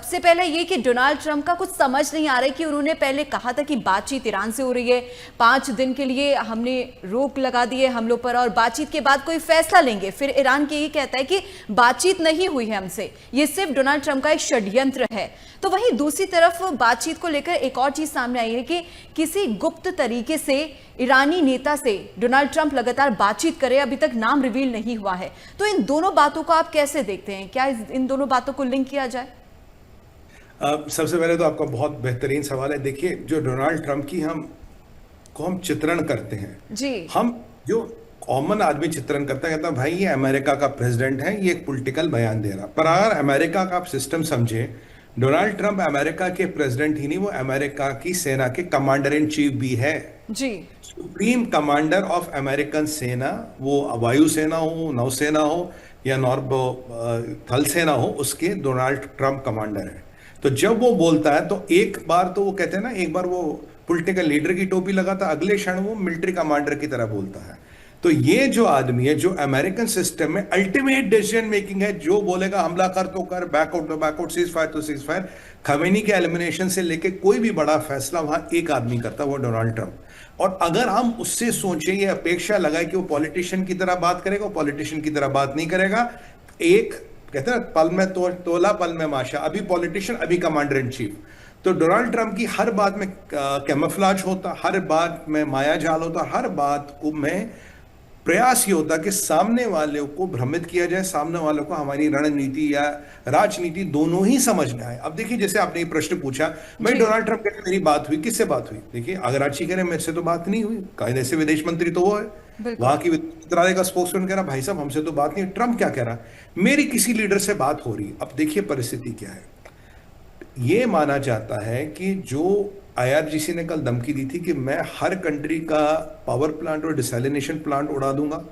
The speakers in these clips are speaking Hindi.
सबसे पहले ये कि डोनाल्ड ट्रंप का कुछ समझ नहीं आ रहा है कि उन्होंने पहले कहा था कि बातचीत ईरान से हो रही है, 5 दिन के लिए हमने रोक लगा दी है हमलों पर और बातचीत के बाद कोई फैसला लेंगे। फिर ईरान के ये कहता है कि बातचीत नहीं हुई है हमसे, ये सिर्फ डोनाल्ड ट्रंप का एक षड्यंत्र है। तो वहीं दूसरी तरफ बातचीत को लेकर एक और चीज सामने आई है कि किसी गुप्त तरीके से ईरानी नेता से डोनाल्ड ट्रंप लगातार बातचीत करे, अभी तक नाम रिवील नहीं हुआ है। तो इन दोनों बातों को आप कैसे देखते हैं? क्या इन दोनों बातों को लिंक किया जाए? सबसे पहले तो आपका बहुत बेहतरीन सवाल है। देखिए, जो डोनाल्ड ट्रंप की हम चित्रण करते हैं, जी, हम जो कॉमन आदमी चित्रण करता है, कहता है भाई ये अमेरिका का प्रेसिडेंट है, ये एक पॉलिटिकल बयान दे रहा। पर अगर अमेरिका का आप सिस्टम समझे, डोनाल्ड ट्रंप अमेरिका के प्रेसिडेंट ही नहीं, वो अमेरिका की सेना के कमांडर इन चीफ भी है। जी, सुप्रीम कमांडर ऑफ अमेरिकन सेना, वो वायुसेना हो, नौसेना हो या थल सेना हो, उसके डोनाल्ड ट्रंप कमांडर है। तो जब वो बोलता है तो एक बार तो वो कहते हैं ना, एक बार वो पॉलिटिकल लीडर की टोपी लगाता, अगले क्षण वो मिलिट्री कमांडर की तरह बोलता है। तो ये जो आदमी है, जो अमेरिकन सिस्टम में अल्टीमेट डिसीजन मेकिंग है, जो बोलेगा हमला कर तो कर, बैकआउट तो बैकआउट, सीज फायर तो सीज फायर, खमेनी के एलिमिनेशन से लेके कोई भी बड़ा फैसला वहां एक आदमी करता, वो डोनाल्ड ट्रंप। और अगर हम उससे सोचें, ये अपेक्षा लगाए कि वो पॉलिटिशियन की तरह बात करेगा, वो पॉलिटिशियन की तरह बात नहीं करेगा। एक कहते हैं पल में तोला पल में माशा, अभी पॉलिटिशियन अभी कमांडर इन चीफ। तो डोनाल्ड ट्रंप की हर बात में कैमोफ्लेज होता, हर बात में माया जाल होता, हर बात को में प्रयास ये होता कि सामने वाले को भ्रमित किया जाए, सामने वालों को हमारी रणनीति या राजनीति दोनों ही समझ में आए। अब देखिए, जैसे आपने ये प्रश्न पूछा, भाई डोनाल्ड ट्रंप कहते मेरी बात हुई, किससे बात हुई? देखिए, अगर अच्छी करें, मेरे से तो बात नहीं हुई। कायदे से विदेश मंत्री तो वो है, वहां की विदेश मंत्रालय का स्पोक्समैन कह रहा भाई साहब हमसे तो बात नहीं। ट्रंप क्या कह रहा? मेरी किसी लीडर से बात हो रही। अब देखिए परिस्थिति क्या है। ये माना जाता है कि जो आईआरजीसी ने कल धमकी दी थी कि मैं हर कंट्री का पावर प्लांट और डिसैलिनेशन प्लांट उड़ा दूंगा,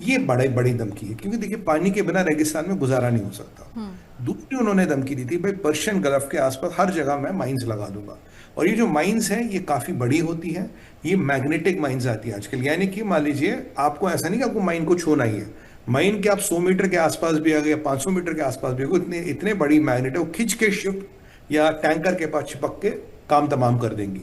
ये बड़ी बड़ी धमकी है, क्योंकि देखिए पानी के बिना रेगिस्तान में गुजारा नहीं हो सकता। दूसरी उन्होंने धमकी दी थी, भाई पर्शियन गल्फ के आसपास हर जगह मैं माइंस लगा दूंगा। और ये जो माइंस है ये काफी बड़ी होती है, ये मैग्नेटिक माइंस आती है आजकल। यानी कि मान लीजिए आपको ऐसा नहीं कि आपको माइन को छूना ही है, माइन के आप 100 मीटर के आसपास भी आ गए, 500 मीटर के आसपास भी, इतने बड़ी मैग्नेट है, वो खिंच के शिप या टैंकर के पास चिपक के काम तमाम कर देंगी।